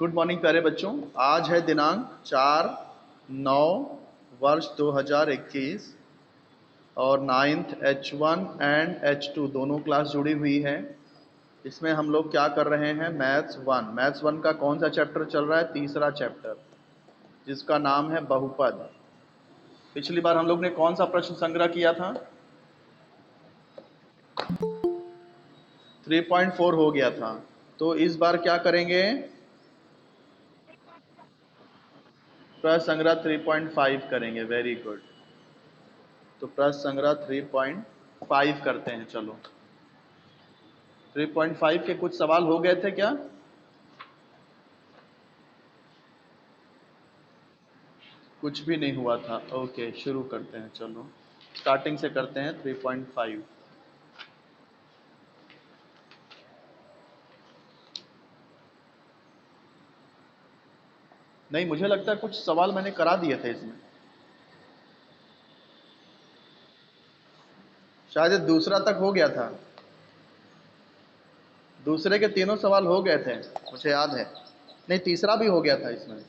Good morning प्यारे बच्चों। आज है दिनांक 4/9 वर्ष 2021 और 9th H1 एंड H2 दोनों क्लास जुड़ी हुई है। इसमें हम लोग क्या कर रहे हैं, मैथ्स वन का कौन सा चैप्टर चल रहा है? तीसरा चैप्टर, जिसका नाम है बहुपद। पिछली बार हम लोग ने कौन सा प्रश्न संग्रह किया था? 3.4 हो गया था। तो इस बार क्या करेंगे? प्रश्न संग्रह 3.5 करेंगे। Very good. तो प्रश्न संग्रह 3.5 करते हैं। चलो, 3.5 के कुछ सवाल हो गए थे क्या? कुछ भी नहीं हुआ था। ओके, शुरू करते हैं। चलो, स्टार्टिंग से करते हैं। 3.5 नहीं, मुझे लगता है कुछ सवाल मैंने करा दिए थे इसमें। शायद दूसरा तक हो गया था। दूसरे के तीनों सवाल हो गए थे, मुझे याद है। नहीं, तीसरा भी हो गया था इसमें।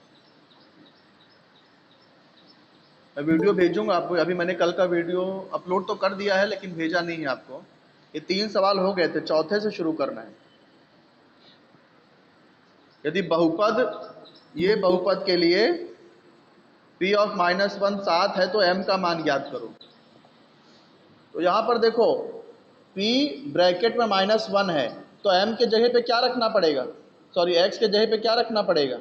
मैं वीडियो भेजूंगा आपको। अभी मैंने कल का वीडियो अपलोड तो कर दिया है, लेकिन भेजा नहीं है आपको। ये 3 सवाल हो गए थे, चौथे से शुरू करना है। यदि बहुपद, ये बहुपद के लिए p ऑफ -1 7 है तो m का मान ज्ञात करो। तो यहां पर देखो, p ब्रैकेट में -1 है तो m के जगह पे क्या रखना पड़ेगा? सॉरी, x के जगह पे क्या रखना पड़ेगा?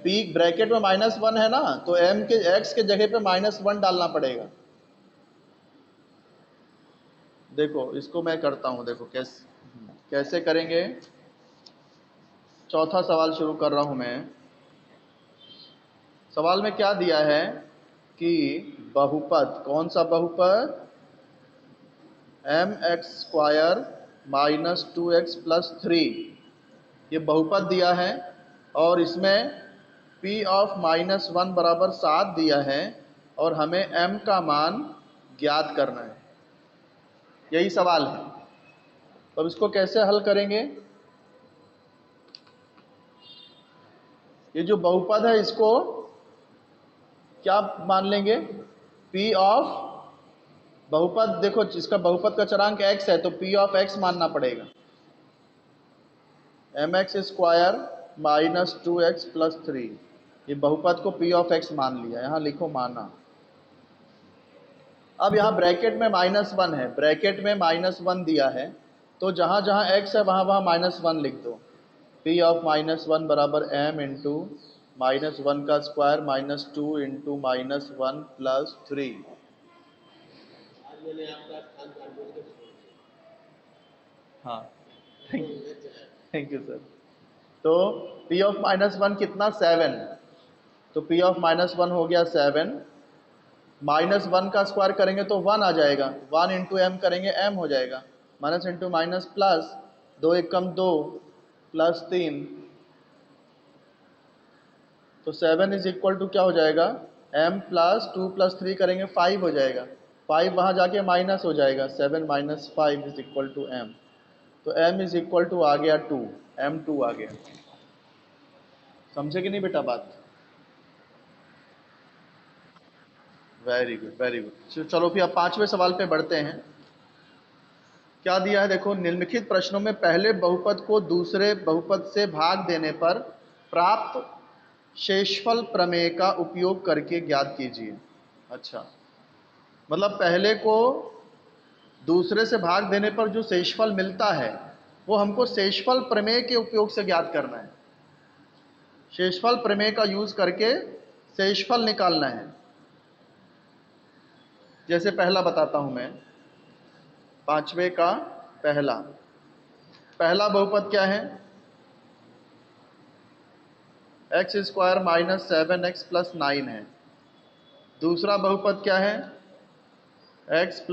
p ब्रैकेट में -1 है ना, तो m के x के जगह पे -1 डालना पड़ेगा। देखो, इसको मैं करता हूं। देखो कैसे करेंगे। चौथा सवाल शुरू कर रहा हूं मैं। सवाल में क्या दिया है कि बहुपद, कौन सा बहुपद? mx² - 2x + 3, ये बहुपद दिया है। और इसमें p ऑफ -1 बराबर 7 दिया है और हमें m का मान ज्ञात करना है। यही सवाल है। तो अब इसको कैसे हल करेंगे? ये जो बहुपद है इसको क्या मान लेंगे? p ऑफ बहुपद, देखो इसका बहुपद का चरांक x है तो p ऑफ x मानना पड़ेगा। mx² - 2x + 3, ये बहुपद को p ऑफ x मान लिया। यहां लिखो माना। अब यहाँ ब्रैकेट में -1 है, ब्रैकेट में -1 दिया है, तो जहां जहां x है वहां वहां -1 लिख दो। p ऑफ -1 बराबर m इंटू -1 का स्क्वायर -2 इंटू -1 + 3। हाँ, थैंक यू सर। तो p ऑफ -1 कितना? 7। तो p ऑफ -1 हो गया 7। -1 का स्क्वायर करेंगे तो 1 आ जाएगा। 1 इंटू m करेंगे, m हो जाएगा। माइनस इंटू माइनस प्लस, 2 एकम 2 + 3, तो 7 इज इक्वल टू क्या हो जाएगा? m + 2 + 3 करेंगे 5 हो जाएगा। 5 वहाँ जाके माइनस हो जाएगा। 7 - 5 इज इक्वल टू m। तो m इज इक्वल टू आ गया 2, m2 आ गया। समझे कि नहीं बेटा बात? Very good, very good. चलो फिर अब 5वें सवाल पे बढ़ते हैं। क्या दिया है देखो, निम्नलिखित प्रश्नों में पहले बहुपद को दूसरे बहुपद से भाग देने पर प्राप्त शेषफल प्रमेय का उपयोग करके ज्ञात कीजिए। अच्छा, मतलब पहले को दूसरे से भाग देने पर जो शेषफल मिलता है वो हमको शेषफल प्रमेय के उपयोग से ज्ञात करना है। शेषफल प्रमेय का यूज करके शेषफल निकालना है। जैसे पहला बताता हूं मैं, 5वें का पहला बहुपद क्या है? x² - 7x + 9 है। दूसरा बहुपद क्या है? x +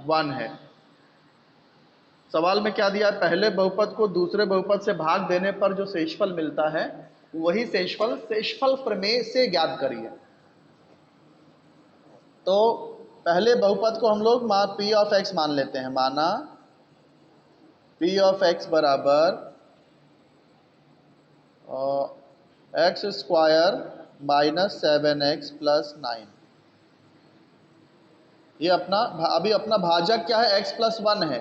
1 है। सवाल में क्या दिया है? पहले बहुपद को दूसरे बहुपद से भाग देने पर जो शेषफल मिलता है वही शेषफल प्रमेय से ज्ञात करिए। तो पहले बहुपद को हम लोग p ऑफ x मान लेते हैं। माना पी ऑफ एक्स बराबर x square minus 7x plus 9। ये अपना अभी अपना भाजक क्या है, x प्लस 1 है।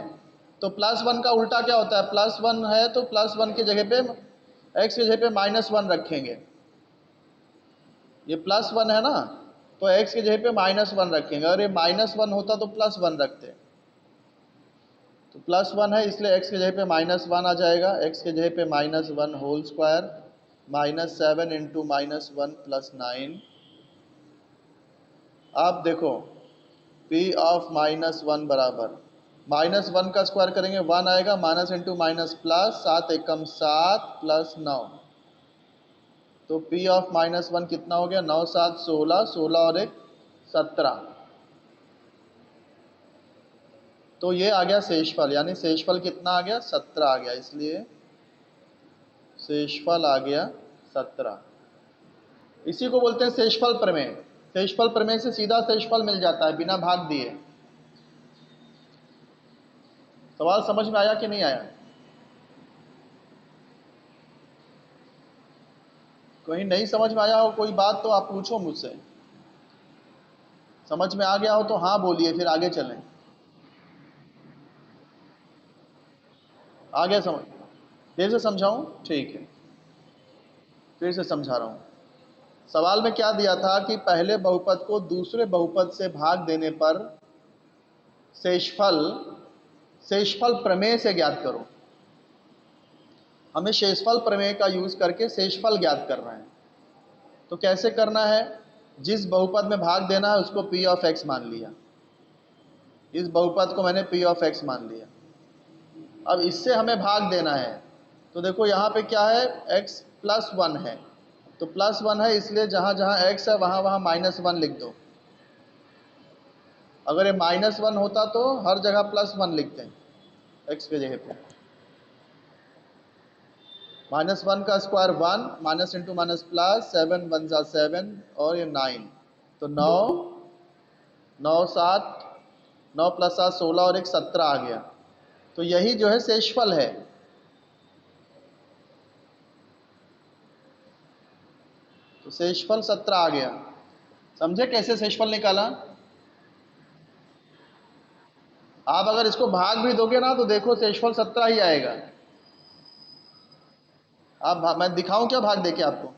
तो प्लस 1 का उल्टा क्या होता है, प्लस 1 है तो प्लस 1 की जगह पे x की जगह पे माइनस 1 रखेंगे। ये प्लस 1 है ना, तो x की जगह पे माइनस 1 रखेंगे। और ये माइनस 1 होता तो प्लस 1 रखते। तो प्लस 1 है इसलिए x की जगह पे माइनस 1 आ जाएगा। x की जगह पे minus 1 whole square minus 7 into minus 1 plus 9। आप देखो p ऑफ माइनस 1 बराबर माइनस 1 का स्क्वायर करेंगे 1 आएगा, माइनस इंटू माइनस प्लस, 7 एकम 7 प्लस 9। तो p ऑफ माइनस 1 कितना हो गया, 9 7 16, 16 और 1 17। तो ये आ गया शेषफल, यानी शेषफल कितना आ गया, 17 आ गया। इसलिए शेषफल आ गया 17। इसी को बोलते हैं शेषफल प्रमेय। शेषफल प्रमेय से सीधा शेषफल मिल जाता है बिना भाग दिए। सवाल समझ में आया कि नहीं आया? कहीं नहीं समझ में आया हो कोई बात तो आप पूछो मुझसे। समझ में आ गया हो तो हाँ बोलिए, फिर आगे चलें। आ गया समझ? फिर से समझाऊं? ठीक है, फिर से समझा रहा हूँ। सवाल में क्या दिया था कि पहले बहुपद को दूसरे बहुपद से भाग देने पर शेषफल शेषफल प्रमेय से ज्ञात करो। हमें शेषफल प्रमेय का यूज करके शेषफल ज्ञात करना है। तो कैसे करना है, जिस बहुपद में भाग देना है उसको p ऑफ x मान लिया। इस बहुपद को मैंने p ऑफ x मान लिया। अब इससे हमें भाग देना है। तो देखो यहाँ पे क्या है, x प्लस 1 है। तो प्लस 1 है इसलिए जहाँ जहाँ x है वहाँ वहाँ माइनस 1 लिख दो। अगर ये माइनस 1 होता तो हर जगह प्लस 1 लिखते हैं x के जगह पे। माइनस 1 का square 1, minus into minus plus, 7 1 जा 7 और ये 9। तो 9 9 7 9 प्लस 7 16 और 1 17 आ गया। तो यही जो है शेषफल है। तो शेषफल 17 आ गया। समझे कैसे शेषफल निकाला? आप अगर इसको भाग भी दोगे ना तो देखो शेषफल 17 ही आएगा। आप मैं दिखाऊं क्या भाग देके आपको?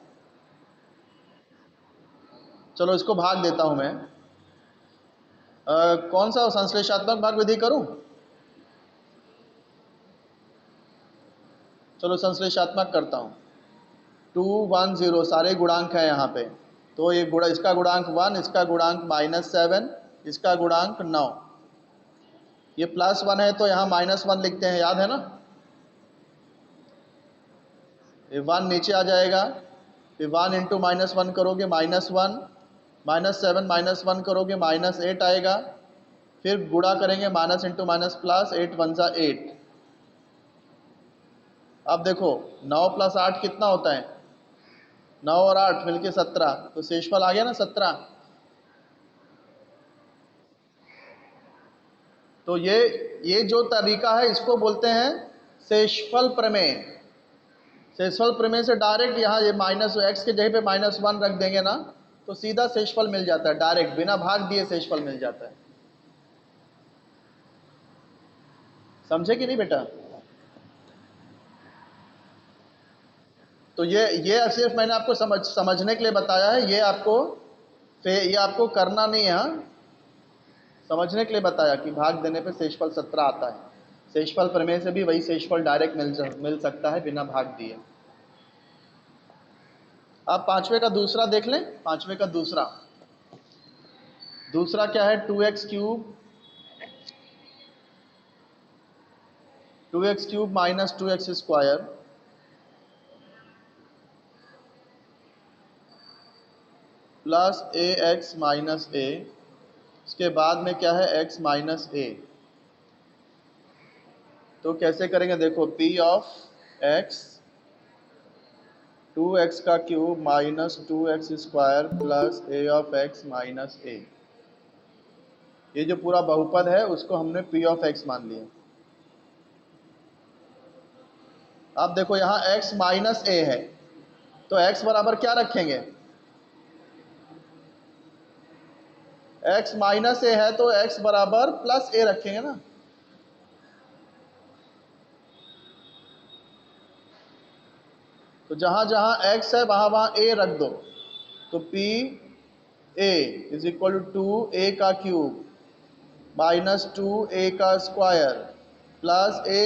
चलो इसको भाग देता हूं मैं। कौन सा संश्लेषात्मक भाग विधि करूं? चलो संश्लेषात्मक करता हूं। 2 1 0 सारे गुणांक है यहाँ पे। तो ये इसका गुणांक 1, इसका गुणांक -7, इसका गुणांक 9। ये प्लस 1 है तो यहाँ -1 लिखते हैं, याद है ना? ये 1 नीचे आ जाएगा। फिर 1 इंटू -1 करोगे -1, -7 -1 करोगे -8 आएगा। फिर गुणा करेंगे माइनस इंटू माइनस प्लस, 8 1 जा 8। अब देखो 9 प्लस 8 कितना होता है, 9 और 8 मिलके 17। तो शेषफल आ गया ना 17। तो ये जो तरीका है इसको बोलते हैं शेषफल प्रमेय। शेषफल प्रमेय से डायरेक्ट यहाँ ये माइनस एक्स के जगह पे -1 रख देंगे ना तो सीधा शेषफल मिल जाता है, डायरेक्ट बिना भाग दिए शेषफल मिल जाता है। समझे कि नहीं बेटा? तो ये सिर्फ मैंने आपको समझने के लिए बताया है। ये आपको करना नहीं है, हाँ? समझने के लिए बताया कि भाग देने पे शेषफल 17 आता है। शेषफल प्रमेय से भी वही शेषफल डायरेक्ट मिल सकता है बिना भाग दिए। अब पांचवे का दूसरा देख लें। पांचवे का दूसरा क्या है, 2x cube minus 2x square plus ax minus a। इसके बाद में क्या है, x माइनस a। तो कैसे करेंगे देखो, p ऑफ x 2x का cube minus 2x square plus a of x minus a। ये जो पूरा बहुपद है उसको हमने p ऑफ x मान लिया। अब देखो यहाँ x माइनस ए है, तो x बराबर क्या रखेंगे? x माइनस ए है तो x बराबर प्लस ए रखेंगे ना। तो जहां जहां x है वहां वहां a रख दो। तो p a is equal to A का क्यूब माइनस 2a का square plus a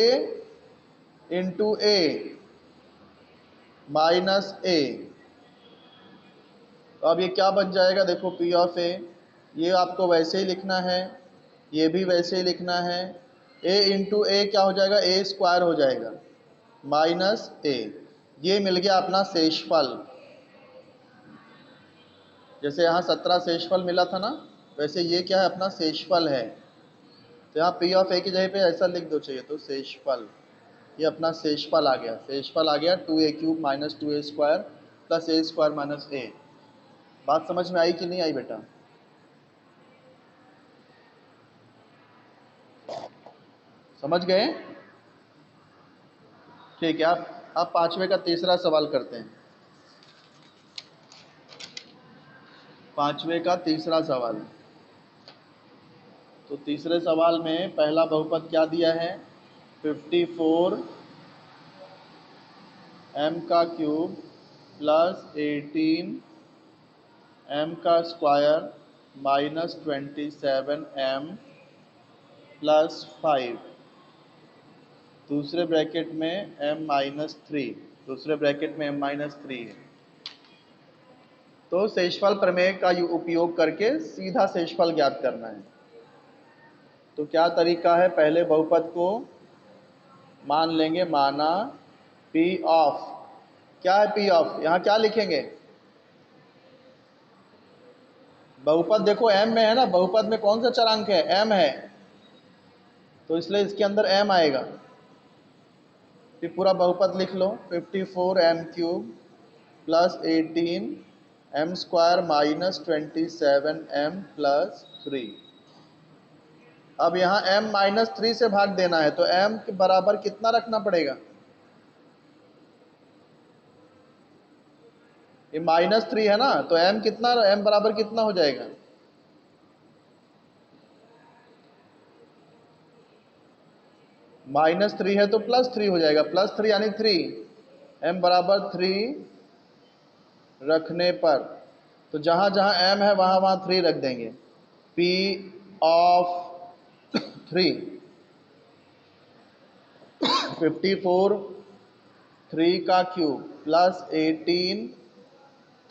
into A minus A. तो अब ये क्या बन जाएगा? देखो p ऑफ a, ये आपको वैसे ही लिखना है, ये भी वैसे ही लिखना है। a इंटू ए क्या हो जाएगा? a स्क्वायर हो जाएगा माइनस ए। ये मिल गया अपना शेषफल। जैसे यहाँ 17 शेषफल मिला था ना, वैसे ये क्या है? अपना शेषफल है। तो यहाँ पी ऑफ ए की जगह पे ऐसा लिख दो चाहिए, तो शेषफल, ये अपना शेषफल आ गया। शेषफल आ गया 2a cube minus 2a square plus A square minus A. बात समझ में आई कि नहीं आई बेटा? समझ गए? ठीक है, आप पांचवे का तीसरा सवाल करते हैं। पांचवे का तीसरा सवाल। तो तीसरे सवाल में पहला बहुपद क्या दिया है? 54 m का क्यूब प्लस 18 m का स्क्वायर माइनस 27 m प्लस 5, दूसरे ब्रैकेट में m माइनस 3, दूसरे ब्रैकेट में m माइनस 3 है। तो शेषफल प्रमेय का उपयोग करके सीधा शेषफल ज्ञात करना है। तो क्या तरीका है? पहले बहुपद को मान लेंगे, माना p ऑफ, क्या है p ऑफ? यहाँ क्या लिखेंगे? बहुपद देखो m में है ना, बहुपद में कौन सा चरांक है? m है, तो इसलिए इसके अंदर m आएगा। फिर पूरा बहुपद लिख लो, 54 m cube plus 18 m square minus 27 m plus 3। अब यहाँ m माइनस 3 से भाग देना है, तो m के बराबर कितना रखना पड़ेगा? ये माइनस 3 है ना, तो m कितना, m बराबर कितना हो जाएगा? माइनस 3 है तो प्लस 3 हो जाएगा, प्लस 3 यानी 3, m बराबर 3 रखने पर, तो जहां जहां m है वहां वहां 3 रख देंगे। p ऑफ 3, 54 3 का क्यूब प्लस 18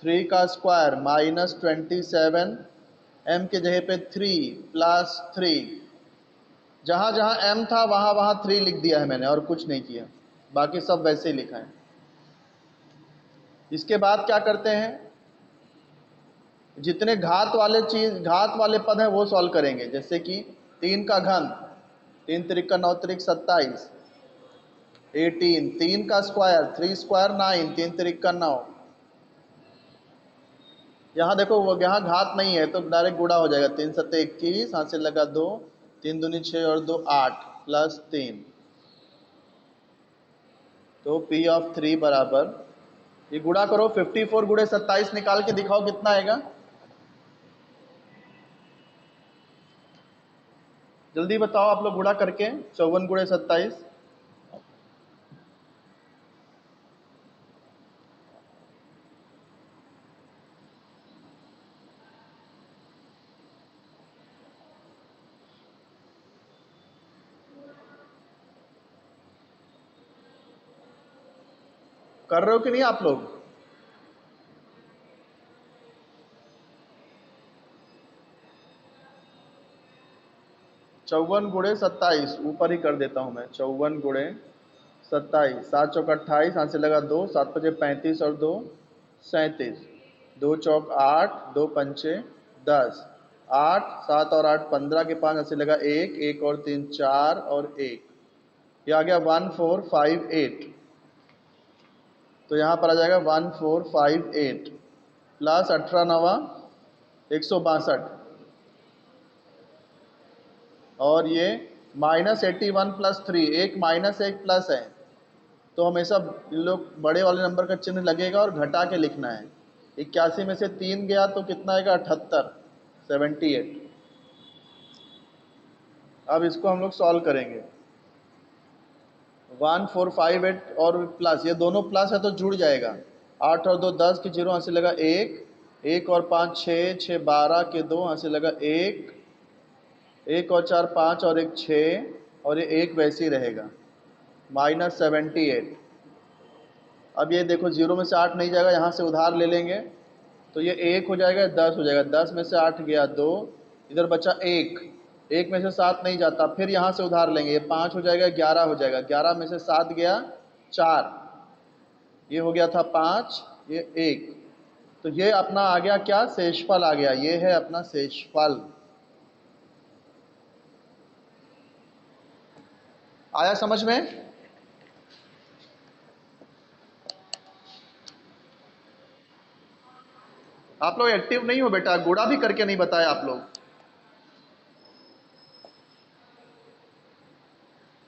3 का स्क्वायर माइनस 27, m के जगह पे 3 प्लस 3, जहां जहां m था वहां वहां 3 लिख दिया है मैंने, और कुछ नहीं किया, बाकी सब वैसे ही लिखा है। इसके बाद क्या करते हैं? जितने घात वाले पद हैं वो सॉल्व करेंगे। जैसे कि 3 का घन, 3 त्रिक का 9 त्रिक 27, 18, 3 का स्क्वायर 3 स्क्वायर 9, 3 त्रिक का 9। यहाँ देखो वो यहाँ घात नहीं है तो डायरेक्ट गुणा हो जाएगा, 3 सत्ते 21, हाथ से लगा 2, 3 दूनी 6 और 2 8 प्लस 3। तो P ऑफ 3 बराबर, ये गुणा करो, 54 गुणे 27 निकाल के दिखाओ कितना आएगा। जल्दी बताओ आप लोग गुणा करके, 54 गुणे 27। कर रहे हो कि नहीं आप लोग? चौवन गुणे 27 ऊपर ही कर देता हूं मैं, 54 गुणे 27, 7 चौक 28, हाथ से लगा 2, 7 पचे 35 और 2 37, 2 चौक 8, 2 पंचे 10, 8 7 और 8 15 के 5, हाथ से लगा 1, 1 और 3 4 और 1, ये आ गया 1458। तो यहाँ पर आ जाएगा 1458 प्लस 18 नवा 162, और ये माइनस 81 प्लस 3, एक माइनस एक प्लस है, तो हमेशा इन लोग बड़े वाले नंबर का चिन्ह लगेगा और घटा के लिखना है। 81 में से 3 गया तो कितना आएगा? 78, 78। अब इसको हम लोग सॉल्व करेंगे। 1458 और प्लस, ये दोनों प्लस है तो जुड़ जाएगा। 8 और 2 10 के 0, यहाँ से लगा 1, 1 और 5 6, 6 12 के 2, यहाँ से लगा 1, 1 और 4 5 और 1 6, और ये 1 वैसे ही रहेगा, -78। अब ये देखो 0 में से 8 नहीं जाएगा, यहाँ से उधार ले लेंगे तो ये 1 हो जाएगा, 10 हो जाएगा। 10 में से 8 गया 2, इधर बचा 1, 1 में से 7 नहीं जाता, फिर यहाँ से उधार लेंगे, ये 5 हो जाएगा, 11 हो जाएगा। 11 में से 7 गया 4, ये हो गया था 5, ये 1। तो ये अपना आ गया क्या? शेषफल आ गया। ये है अपना शेषफल। आया समझ में? आप लोग एक्टिव नहीं हो बेटा, गुणा भी करके नहीं बताया आप लोग।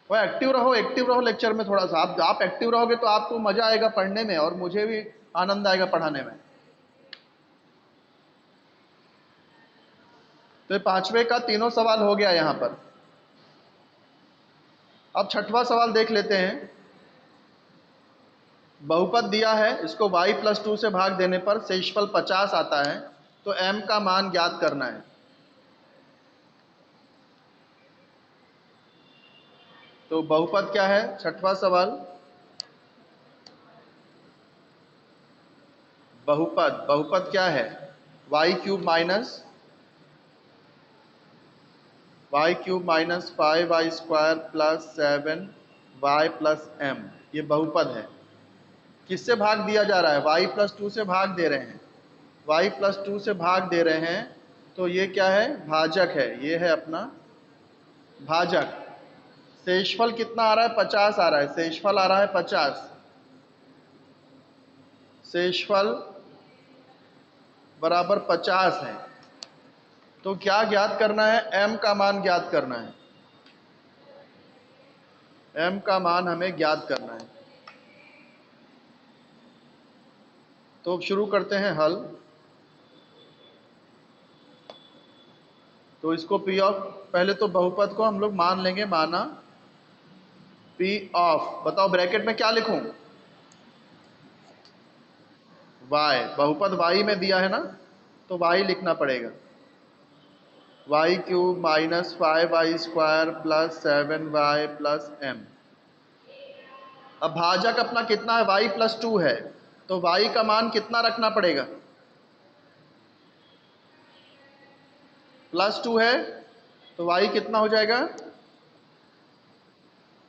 वो एक्टिव रहो, एक्टिव रहो लेक्चर में थोड़ा सा। आप एक्टिव रहोगे तो आपको मजा आएगा पढ़ने में और मुझे भी आनंद आएगा पढ़ाने में। तो ये 5वें का तीनों सवाल हो गया यहाँ पर। अब 6वां सवाल देख लेते हैं। बहुपद दिया है, इसको y+2 से भाग देने पर शेषफल 50 आता है, तो m का मान ज्ञात करना है। तो बहुपद क्या है? 6वां सवाल, बहुपद क्या है? y³ minus 5y² plus 7y plus m, ये बहुपद है। किससे भाग दिया जा रहा है? y+2 से भाग दे रहे हैं, y+2 से भाग दे रहे हैं, तो ये क्या है? भाजक है। ये है अपना भाजक। शेषफल कितना आ रहा है? 50 आ रहा है। शेषफल आ रहा है 50। शेषफल बराबर 50 है। तो क्या ज्ञात करना है? m का मान ज्ञात करना है। m का मान हमें ज्ञात करना है। तो शुरू करते हैं हल। तो इसको p ऑफ, पहले तो बहुपद को हम लोग मान लेंगे, माना p ऑफ, बताओ ब्रैकेट में क्या लिखूं? y, बहुपद y में दिया है ना, तो y लिखना पड़ेगा। y³ minus 5y² plus 7y plus m। अब भाजक अपना कितना है? y+2 है, तो y का मान कितना रखना पड़ेगा? +2 है, तो y कितना हो जाएगा?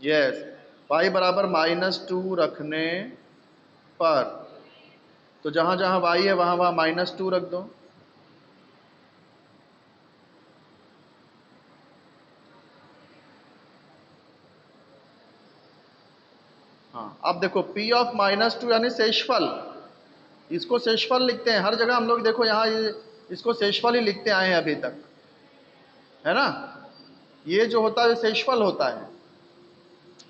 यस, y बराबर -2 रखने पर, तो जहां जहां y है वहां वहां -2 रख दो। हाँ, अब देखो p ऑफ -2 यानी शेषफल, इसको शेषफल लिखते हैं हर जगह हम लोग। देखो यहाँ ये इसको शेषफल ही लिखते आए हैं अभी तक, है ना? ये जो होता है शेषफल होता है।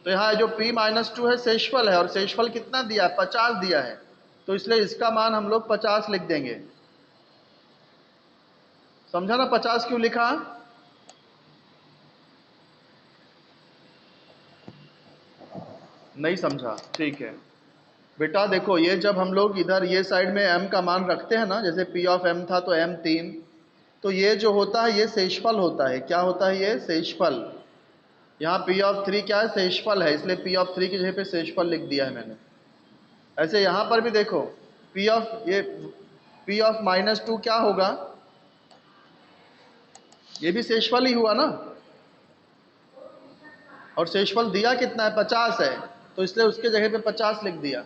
तो यहाँ जो p-2 है शेषफल है, और शेषफल कितना दिया है? 50 दिया है, तो इसलिए इसका मान हम लोग 50 लिख देंगे। समझा ना 50 क्यों लिखा? नहीं समझा? ठीक है बेटा। देखो ये जब हम लोग इधर ये साइड में m का मान रखते हैं ना, जैसे p ऑफ m था तो m 3, तो ये जो होता है ये शेषफल होता है। क्या होता है? ये शेषफल। यहाँ p ऑफ 3 क्या है? शेषफल है, इसलिए p ऑफ 3 की जगह पे शेषफल लिख दिया है मैंने। ऐसे यहाँ पर भी देखो p ऑफ -2 क्या होगा? ये भी शेषफल ही हुआ ना, और शेषफल दिया कितना है? 50 है, तो इसलिए उसके जगह पे 50 लिख दिया।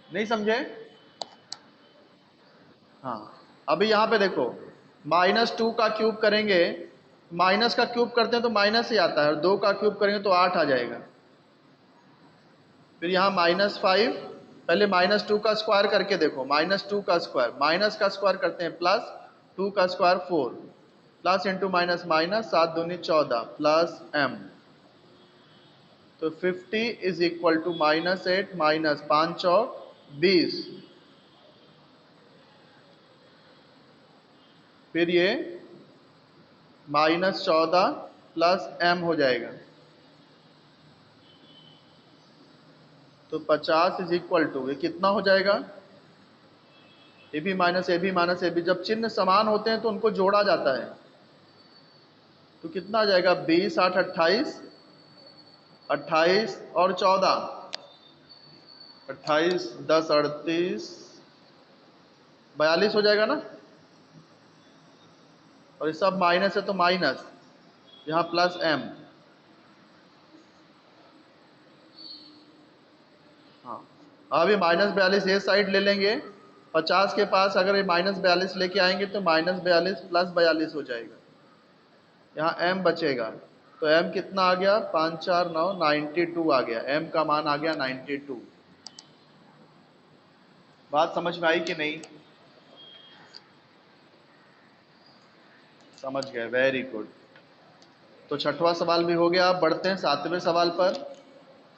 नहीं समझे? हाँ, अभी यहाँ पे देखो -2 का क्यूब करेंगे, माइनस का क्यूब करते हैं तो माइनस ही आता है, और 2 का क्यूब करेंगे तो 8 आ जाएगा। फिर यहाँ -5, पहले -2 का स्क्वायर करके देखो, -2 का स्क्वायर, माइनस का स्क्वायर करते हैं +2 का square 4, plus into minus minus, 7 दूनी 14 प्लस m। तो 50 इज इक्वल टू -8 माइनस 5 और 20, फिर ये -14 प्लस m हो जाएगा। तो 50 इज इक्वल टू, ये कितना हो जाएगा, A B minus A B minus A B, जब चिन्ह समान होते हैं तो उनको जोड़ा जाता है। तो कितना आ जाएगा, 20 8 28, 28 और 14, 28 10 38 42 हो जाएगा ना। और ये सब माइनस है तो माइनस, यहाँ प्लस m। हाँ, अब ये -42 ये साइड ले लेंगे, 50 के पास अगर ये -42 लेके आएंगे तो -42 प्लस 42 हो जाएगा, यहाँ m बचेगा। तो m कितना आ गया, 5 4 9 92 आ गया, m का मान आ गया 92। बात समझ में आई कि नहीं? समझ गए, वेरी गुड। तो छठवां सवाल भी हो गया। आप बढ़ते हैं सातवें सवाल पर।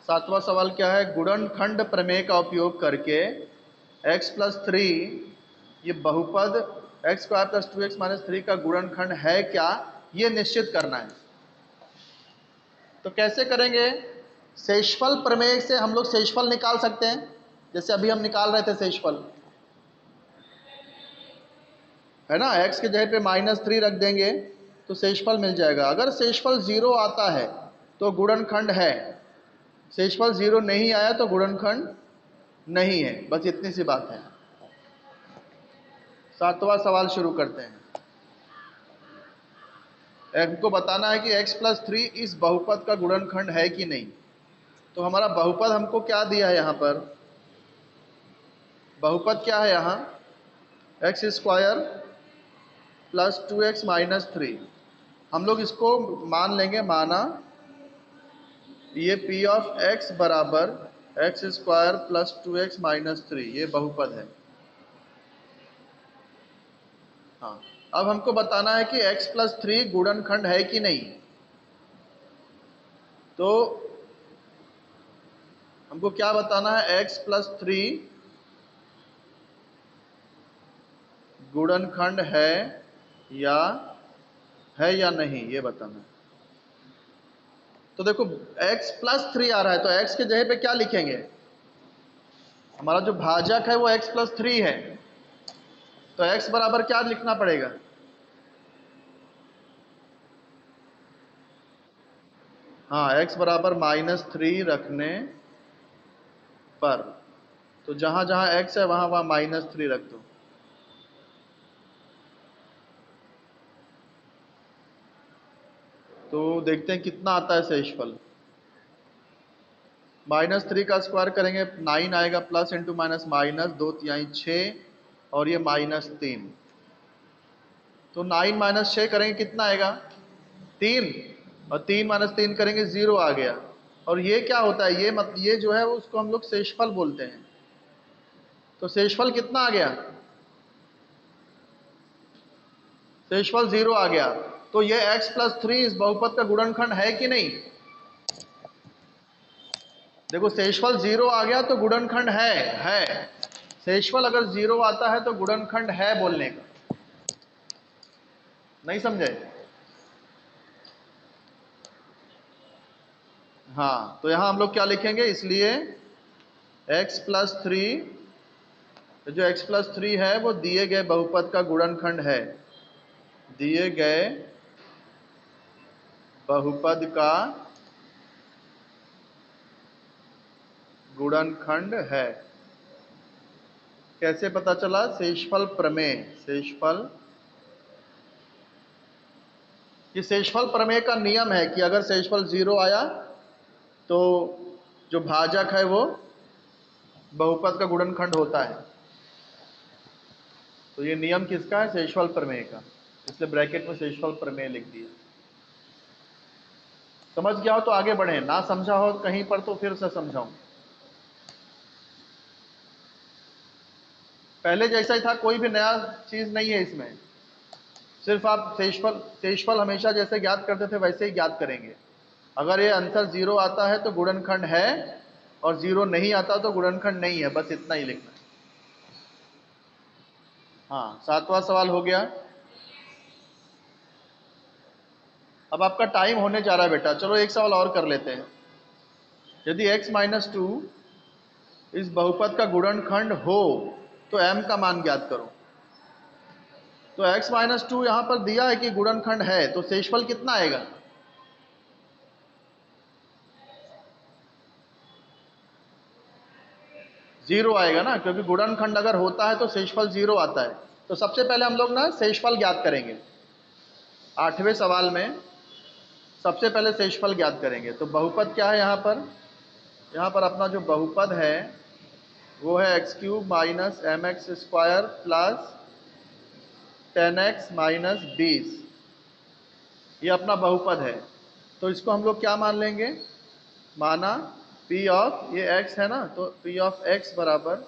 सातवां सवाल क्या है, गुणनखंड प्रमेय का उपयोग करके x प्लस 3, ये बहुपद x square plus 2x minus 3 का गुणनखंड है क्या, ये निश्चित करना है। तो कैसे करेंगे, शेषफल प्रमेय से हम लोग शेषफल निकाल सकते हैं, जैसे अभी हम निकाल रहे थे शेषफल, है ना। x के जगह पे -3 रख देंगे तो शेषफल मिल जाएगा। अगर शेषफल 0 आता है तो गुणनखंड है, शेषफल 0 नहीं आया तो गुणनखंड नहीं है। बस इतनी सी बात है। सातवां सवाल शुरू करते हैं। हमको बताना है कि x प्लस 3 इस बहुपद का गुणनखंड है कि नहीं। तो हमारा बहुपद हमको क्या दिया है, यहाँ पर बहुपद क्या है, यहाँ x square plus 2x minus 3। हम लोग इसको मान लेंगे, माना ये p ऑफ x बराबर x square plus 2x minus 3, ये बहुपद है। हाँ, अब हमको बताना है कि x प्लस 3 गुणनखंड है कि नहीं। तो हमको क्या बताना है, x प्लस 3 गुणनखंड है या नहीं, ये बताना है। तो देखो x प्लस 3 आ रहा है, तो x के जगह पे क्या लिखेंगे, हमारा जो भाजक है वो x प्लस 3 है, तो x बराबर क्या लिखना पड़ेगा, हाँ x बराबर -3 रखने पर, तो जहां जहां x है वहां वहां -3 रख दो। तो देखते हैं कितना आता है शेषफल। -3 का स्क्वायर करेंगे 9 आएगा, प्लस इंटू माइनस माइनस, 2 तिहाई 6 और ये -3। तो 9 माइनस 6 करेंगे कितना आएगा, 3, और 3 माइनस 3 करेंगे 0 आ गया। और ये क्या होता है, ये जो है उसको हम लोग शेषफल बोलते हैं। तो शेषफल कितना आ गया, शेषफल 0 आ गया। तो ये x प्लस 3 इस बहुपद का गुणनखंड है कि नहीं। देखो शेषफल 0 आ गया तो गुणनखंड है। शेषफल अगर 0 आता है तो गुणनखंड है बोलने का, नहीं समझे। हाँ, तो यहां हम लोग क्या लिखेंगे, इसलिए x प्लस 3, जो x प्लस 3 है वो दिए गए बहुपद का गुणनखंड है, दिए गए बहुपद का गुणनखंड है। कैसे पता चला, शेषफल प्रमेय, शेषफल, ये शेषफल प्रमेय का नियम है कि अगर शेषफल 0 आया तो जो भाजक है वो बहुपद का गुणनखंड होता है। तो ये नियम किसका है, शेषफल प्रमेय का, इसलिए ब्रैकेट में शेषफल प्रमेय लिख दिया। समझ गया हो तो आगे बढ़े, ना समझा हो कहीं पर तो फिर से समझाऊं। पहले जैसा ही था, कोई भी नया चीज नहीं है इसमें, सिर्फ आप शेषफल हमेशा जैसे ज्ञात करते थे वैसे ही ज्ञात करेंगे। अगर ये आंसर 0 आता है तो गुणनखंड है, और 0 नहीं आता तो गुणनखंड नहीं है, बस इतना ही लिखना है। हाँ, 7वां सवाल हो गया। अब आपका टाइम होने जा रहा है बेटा, चलो एक सवाल और कर लेते हैं। यदि x माइनस 2 इस बहुपद का गुणनखंड हो तो m का मान ज्ञात करो। तो x माइनस 2 यहां पर दिया है कि गुणनखंड है, तो शेषफल कितना आएगा? जीरो आएगा ना, क्योंकि गुणनखंड अगर होता है तो शेषफल 0 आता है। तो सबसे पहले हम लोग ना शेषफल ज्ञात करेंगे। 8वें सवाल में सबसे पहले शेषफल ज्ञात करेंगे। तो बहुपद क्या है यहाँ पर? यहाँ पर अपना जो बहुपद है वो है x cube minus m x square plus 10x minus 20, ये अपना बहुपद है। तो इसको हम लोग क्या मान लेंगे? माना p ऑफ, ये x है ना, तो p ऑफ x बराबर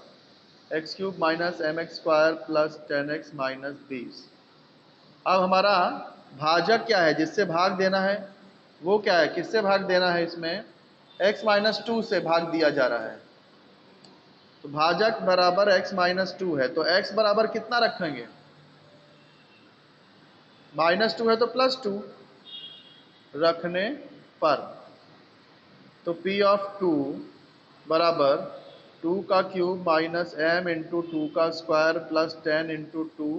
x cube minus m x square plus 10x minus 20। अब हमारा भाजक क्या है, जिससे भाग देना है, वो क्या है, किससे भाग देना है? इसमें x माइनस 2 से भाग दिया जा रहा है। तो भाजक बराबर x माइनस 2 है, तो x बराबर कितना रखेंगे? -2 है तो +2 रखने पर, तो p ऑफ 2 बराबर 2 का क्यूब माइनस m इंटू 2 का स्क्वायर प्लस 10 इंटू 2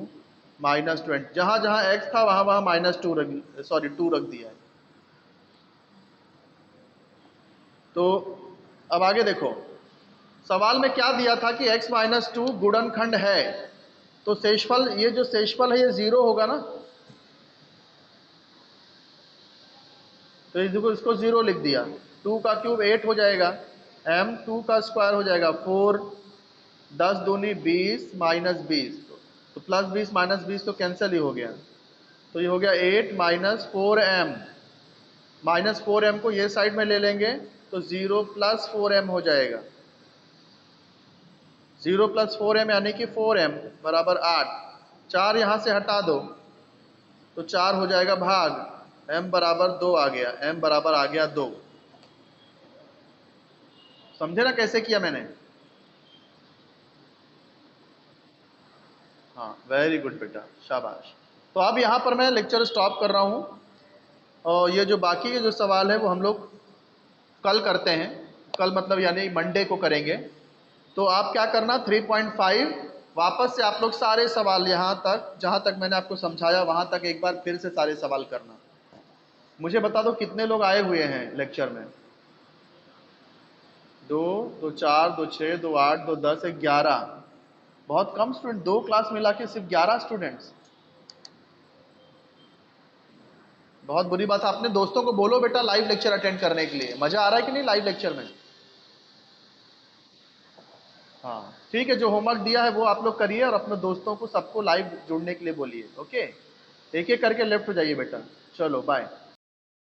माइनस 20। जहाँ जहाँ x था वहाँ वहाँ -2 2 रख दिया है। तो अब आगे देखो, सवाल में क्या दिया था कि x माइनस 2 गुणनखंड है, तो शेषफल, ये जो शेषफल है ये 0 होगा ना, तो इसको 0 लिख दिया। 2 का क्यूब 8 हो जाएगा, m 2 का स्क्वायर हो जाएगा 4, 10 दूनी 20 माइनस 20, तो प्लस 20 माइनस 20 तो कैंसिल ही हो गया। तो ये हो गया 8 माइनस 4m, माइनस 4m को ये साइड में ले लेंगे तो 0 प्लस 4m हो जाएगा। 0 प्लस 4m यानी कि 4m बराबर 8। 4 यहाँ से हटा दो तो 4 हो जाएगा भाग, m बराबर 2 आ गया, m बराबर आ गया 2। समझे ना कैसे किया मैंने? हाँ, वेरी गुड बेटा, शाबाश। तो अब यहाँ पर मैं लेक्चर स्टॉप कर रहा हूँ, और ये जो बाकी के जो सवाल है वो हम लोग कल करते हैं। कल मतलब यानी मंडे को करेंगे। तो आप क्या करना, 3.5 वापस से आप लोग सारे सवाल यहाँ तक जहाँ तक मैंने आपको समझाया वहाँ तक एक बार फिर से सारे सवाल करना। मुझे बता दो कितने लोग आए हुए हैं लेक्चर में? 2, 2 4, 2 6, 2 8, 2 10, 11। बहुत कम स्टूडेंट, 2 क्लास मिला के सिर्फ 11 स्टूडेंट्स। बहुत बुरी बात है। अपने दोस्तों को बोलो बेटा लाइव लेक्चर अटेंड करने के लिए। मजा आ रहा है कि नहीं लाइव लेक्चर में? हाँ ठीक है, जो होमवर्क दिया है वो आप लोग करिए, और अपने दोस्तों को सबको लाइव जुड़ने के लिए बोलिए। ओके, एक एक करके लेफ्ट हो जाइए बेटा। चलो बाय।